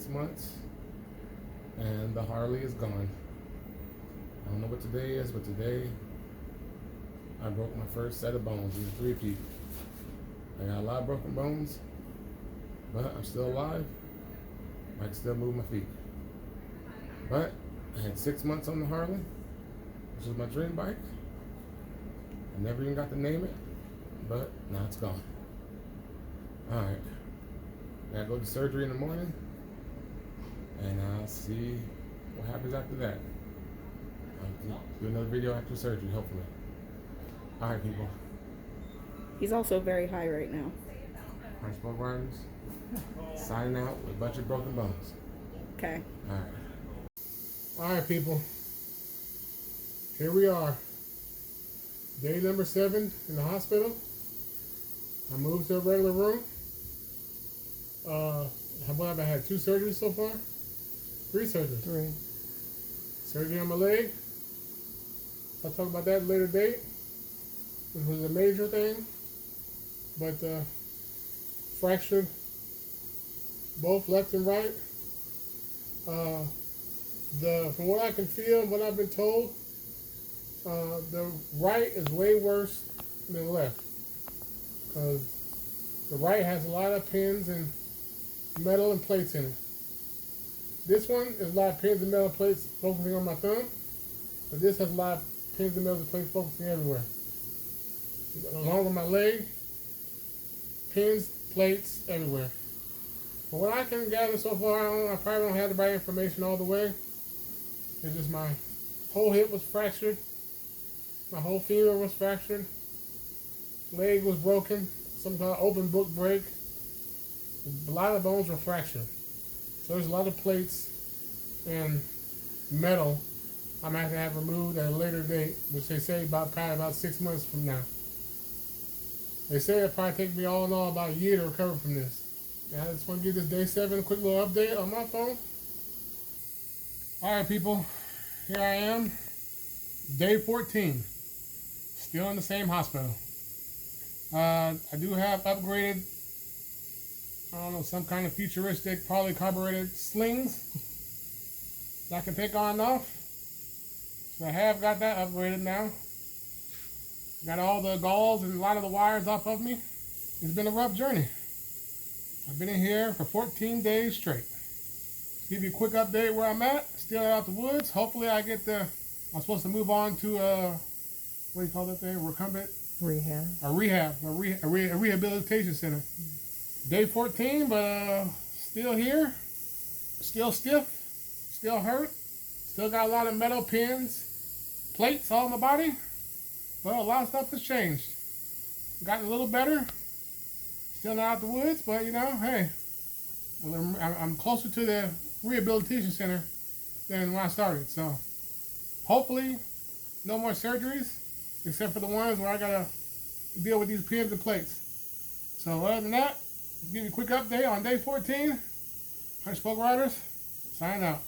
6 months, and the Harley is gone. I don't know what today is, but today I broke my first set of bones in the 3-peat. I got a lot of broken bones, but I'm still alive. I can still move my feet. But I had 6 months on the Harley, which was my dream bike. I never even got to name it, but now it's gone. Alright. Now I go to surgery in the morning, and I'll see what happens after that. I'll do another video after surgery, hopefully. Alright, people. He's also very high right now. Harley Smoke Riders, signing out with a bunch of broken bones. Okay. Alright, people. Here we are. Day number 7 in the hospital. I moved to a regular room. Have I had 2 surgeries so far? 3 surgeries. 3. Surgery on my leg. I'll talk about that at a later date, which was a major thing. But fractured both left and right. From what I can feel, what I've been told, the right is way worse than the left, because the right has a lot of pins and metal and plates in it. This one is a lot of pins and metal plates focusing on my thumb, but this has a lot of pins and metal and plates focusing everywhere. Along with my leg, pins, plates everywhere. But what I can gather so far, I probably don't have the right information all the way. It's just my whole hip was fractured, my whole femur was fractured, leg was broken, some kind of open book break. A lot of bones were fractured. So there's a lot of plates and metal I'm going to have removed at a later date, which they say probably about 6 months from now. They say it'll probably take me all in all about a year to recover from this. And I just want to give this day 7 a quick little update on my phone. Alright, people, here I am, day 14, still in the same hospital. I do have upgraded, I don't know, some kind of futuristic polycarbonated slings that I can take on and off. So I have got that upgraded now. Got all the galls and a lot of the wires off of me. It's been a rough journey. I've been in here for 14 days straight. Give you a quick update where I'm at. Still out the woods. Hopefully I get I'm supposed to move on to what do you call that thing? Recumbent? Rehab. A rehabilitation center. Day 14, but still here. Still stiff. Still hurt. Still got a lot of metal pins, plates all in my body. Well, a lot of stuff has changed. Gotten a little better. Still not out the woods, but you know, hey, I'm closer to the rehabilitation center than when I started. So hopefully no more surgeries, except for the ones where I gotta deal with these pins and plates. So other than that, let's give you a quick update on day 14. Harley Smoke Riders, signing out.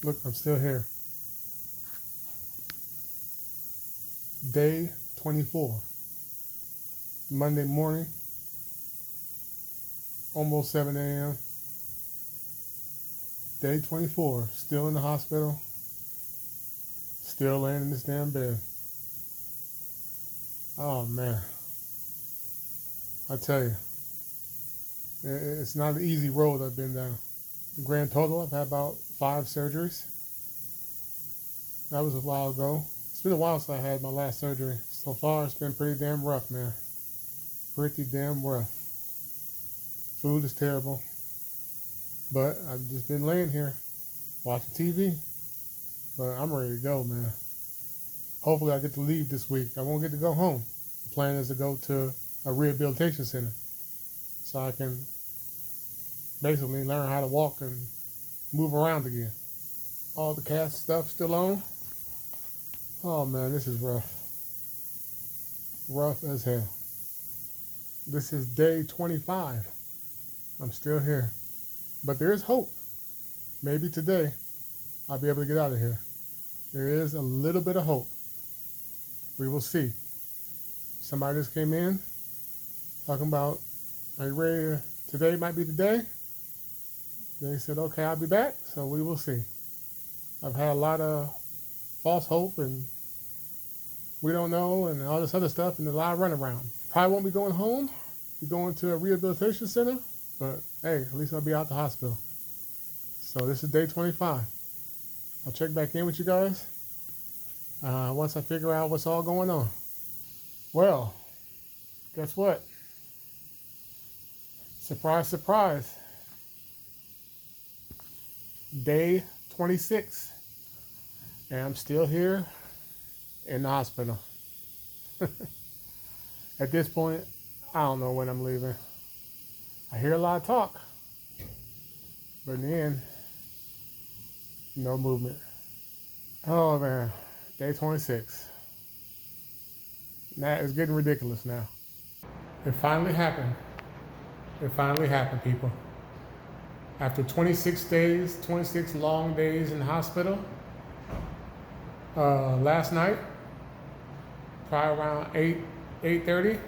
Look, I'm still here. Day 24. Monday morning, almost 7 a.m. Day 24, still in the hospital, still laying in this damn bed. Oh man, I tell you, it's not an easy road I've been down. Grand total, I've had about 5 surgeries. That was a while ago. It's been a while since I had my last surgery. So far, it's been pretty damn rough, man. Pretty damn rough. Food is terrible. But I've just been laying here, watching TV. But I'm ready to go, man. Hopefully I get to leave this week. I won't get to go home. The plan is to go to a rehabilitation center so I can basically learn how to walk and move around again. All the cast stuff still on. Oh man, this is rough. Rough as hell. This is day 25. I'm still here. But there is hope. Maybe today I'll be able to get out of here. There is a little bit of hope. We will see. Somebody just came in talking about, are you ready today might be the day. They said, okay, I'll be back, so we will see. I've had a lot of false hope and we don't know and all this other stuff and a lot of runaround. Probably won't be going home. Be going to a rehabilitation center, but hey, at least I'll be out the hospital. So this is day 25. I'll check back in with you guys once I figure out what's all going on. Well, guess what? Surprise, surprise. Day 26. And I'm still here in the hospital. At this point, I don't know when I'm leaving. I hear a lot of talk, but in the end, no movement. Oh man, day 26. That is getting ridiculous now. It finally happened. It finally happened, people. After 26 days, 26 long days in the hospital, last night, probably around 8:30,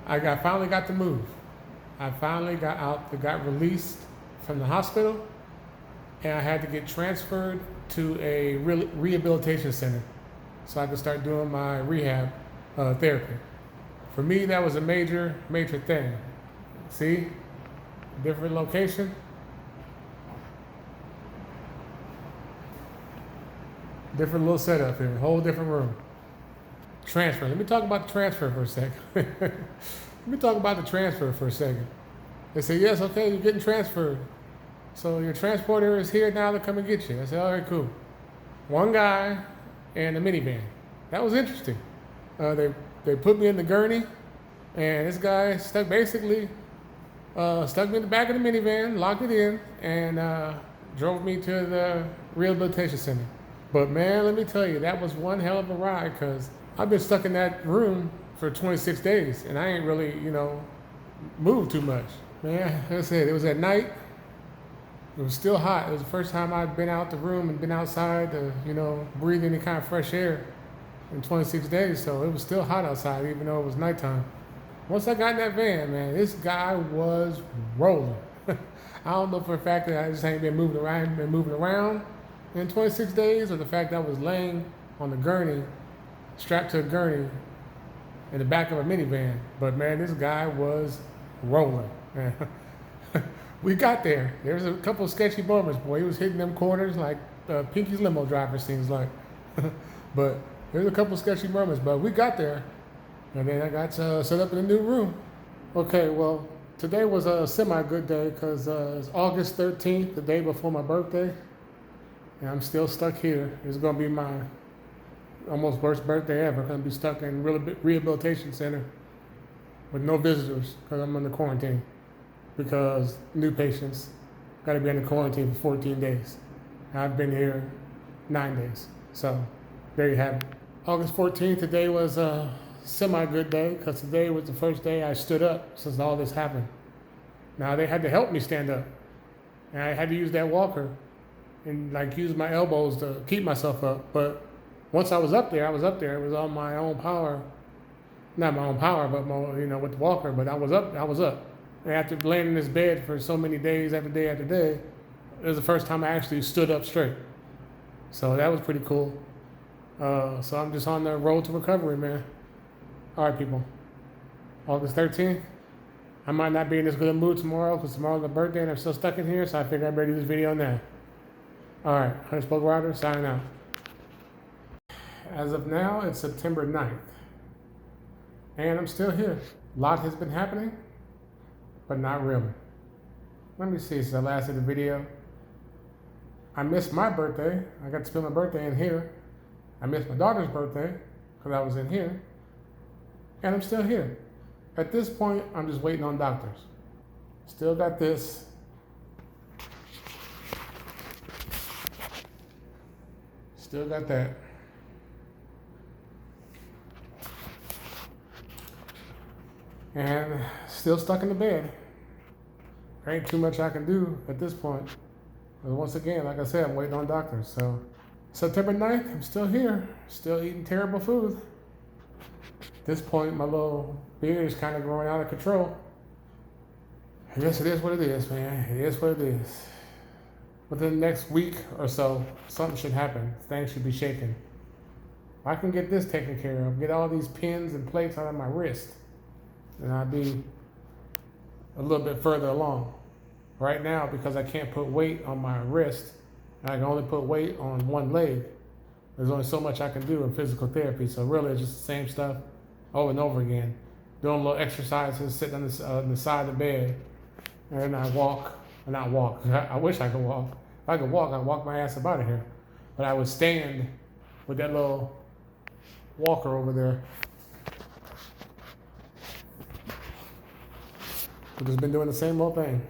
I finally got to move. I finally got released from the hospital, and I had to get transferred to a rehabilitation center so I could start doing my rehab therapy. For me, that was a major thing. See, different location, different little setup here, whole different room. Transfer. Let me talk about the transfer for a second. They say, yes, okay, you're getting transferred. So your transporter is here now to come and get you. I said, all right, cool. One guy and a minivan. That was interesting. They put me in the gurney, and this guy stuck me in the back of the minivan, locked it in, and drove me to the rehabilitation center. But man, let me tell you, that was one hell of a ride, because I've been stuck in that room for 26 days, and I ain't really, moved too much. Man, like I said, it was at night. It was still hot. It was the first time I'd been out the room and been outside to, breathe any kind of fresh air in 26 days. So it was still hot outside, even though it was nighttime. Once I got in that van, man, this guy was rolling. I don't know for a fact that I just ain't been moving around in 26 days, or the fact that I was laying on the gurney, strapped to a gurney in the back of a minivan. But man, this guy was rolling, man. We got there. There was a couple of sketchy moments, boy. He was hitting them corners like Pinky's limo driver, seems like. But there was a couple of sketchy moments, but we got there. And then I got set up in a new room. Okay, well, today was a semi-good day because it's August 13th, the day before my birthday. And I'm still stuck here. It's going to be my almost worst birthday ever. I'm going to be stuck in rehabilitation center with no visitors because I'm under quarantine. Because new patients got to be under quarantine for 14 days. I've been here 9 days. So there you have it. August 14th, today was a semi-good day because today was the first day I stood up since all this happened. Now they had to help me stand up. And I had to use that walker and use my elbows to keep myself up. But once I was up there. It was on my own power. Not my own power, but with the walker. But I was up. And after laying in this bed for so many days after day, it was the first time I actually stood up straight. So that was pretty cool. So I'm just on the road to recovery, man. All right, people. August 13th. I might not be in this good a mood tomorrow because tomorrow's my birthday and I'm still stuck in here, so I figured I'd better do this video now. All right, Hunter Spoke Rider, signing out. As of now, it's September 9th. And I'm still here. A lot has been happening, but not really. Let me see, since I last did the video. I missed my birthday. I got to spend my birthday in here. I missed my daughter's birthday because I was in here. And I'm still here. At this point, I'm just waiting on doctors. Still got this. Still got that. And still stuck in the bed. There ain't too much I can do at this point. But once again, like I said, I'm waiting on doctors. So September 9th, I'm still here. Still eating terrible food. At this point, my little beard is kind of growing out of control. I guess it is what it is, man. It is what it is. Within the next week or so, something should happen. Things should be shaking. If I can get this taken care of, get all these pins and plates out of my wrist, then I'll be a little bit further along. Right now, because I can't put weight on my wrist, I can only put weight on one leg. There's only so much I can do in physical therapy. So really, it's just the same stuff over and over again. Doing little exercises, sitting on the side of the bed, and then I walk, or not walk. I wish I could walk. If I could walk, I'd walk my ass up out of here. But I would stand with that little walker over there. I've just been doing the same old thing.